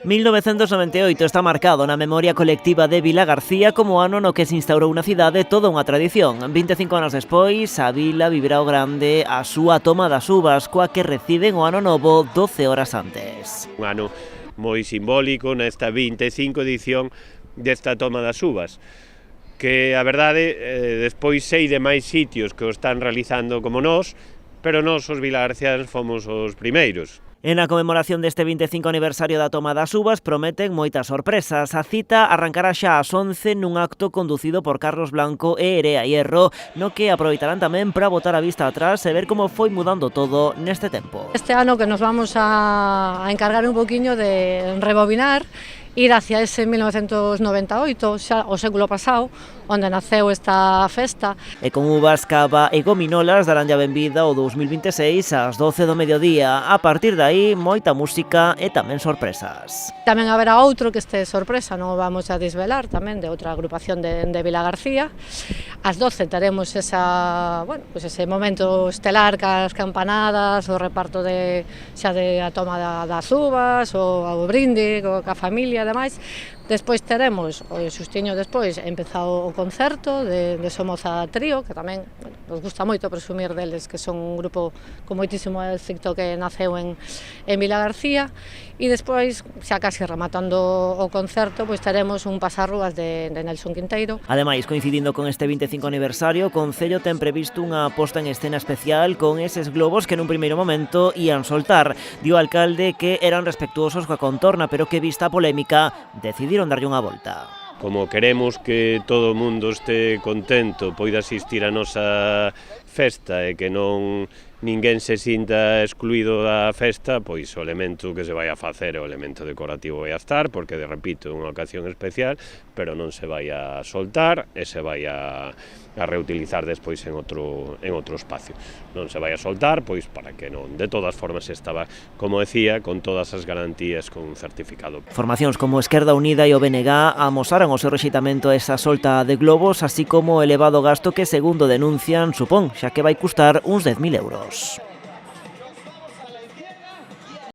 1998 está marcado na memoria colectiva de Vilagarcía como o ano no que se instaurou na cidade toda unha tradición. 25 anos despois, a vila vivirá o grande a súa toma das uvas, coa que reciben o ano novo 12 horas antes. Un ano moi simbólico nesta 25 edición desta toma das uvas, que a verdade, despois sei de máis sitios que o están realizando como nós, pero nós os vilagarcianos fomos os primeiros. En a conmemoración deste 25 aniversario da toma das uvas prometen moitas sorpresas. A cita arrancará xa ás 11 nun acto conducido por Carlos Blanco e Erea Hierro, no que aproveitarán tamén para botar a vista atrás e ver como foi mudando todo neste tempo. Este ano que nos vamos a encargar un poquinho de rebobinar, ir hacia ese 1998, xa o século pasado, onde naceu esta festa. E con uvas, cava e gominolas darán a benvida ao 2026 ás 12 do mediodía. A partir de aí, moita música e tamén sorpresas. Tamén haberá outro que este sorpresa, non o vamos a desvelar, tamén de outra agrupación de Vilagarcía. Ás 12 teremos ese momento estelar cas campanadas, o reparto xa de a toma das uvas, o brinde ca familia e demais. Despois teremos, xustiño despois, empezado o concerto de Somoza Trío, que tamén nos gusta moito presumir deles, que son un grupo con moitísimo éxito que naceu en Vilagarcía, e despois, xa casi rematando o concerto, pois teremos un pasarrúas de Nelson Quinteiro. Ademais, coincidindo con este 25 aniversario, o Concello ten previsto unha posta en escena especial con eses globos que nun primeiro momento ían soltar. Dio o alcalde que eran respectuosos coa contorna, pero que vista a polémica, decidiron darlle unha volta. Como queremos que todo o mundo este contento, poida asistir a nosa festa e que non ninguén se sinta excluído da festa, pois o elemento que se vai a facer, o elemento decorativo vai a estar, porque, repito, é unha ocasión especial, pero non se vai a soltar e se vai a reutilizar despois en outro espacio. Non se vai a soltar, pois para que non. De todas formas estaba, como decía, con todas as garantías con un certificado. Formacións como Esquerda Unida e o BNG amosaran o seu rexeitamento a esa solta de globos, así como o elevado gasto que, segundo denuncian, supón, xa que vai custar uns 10.000 euros.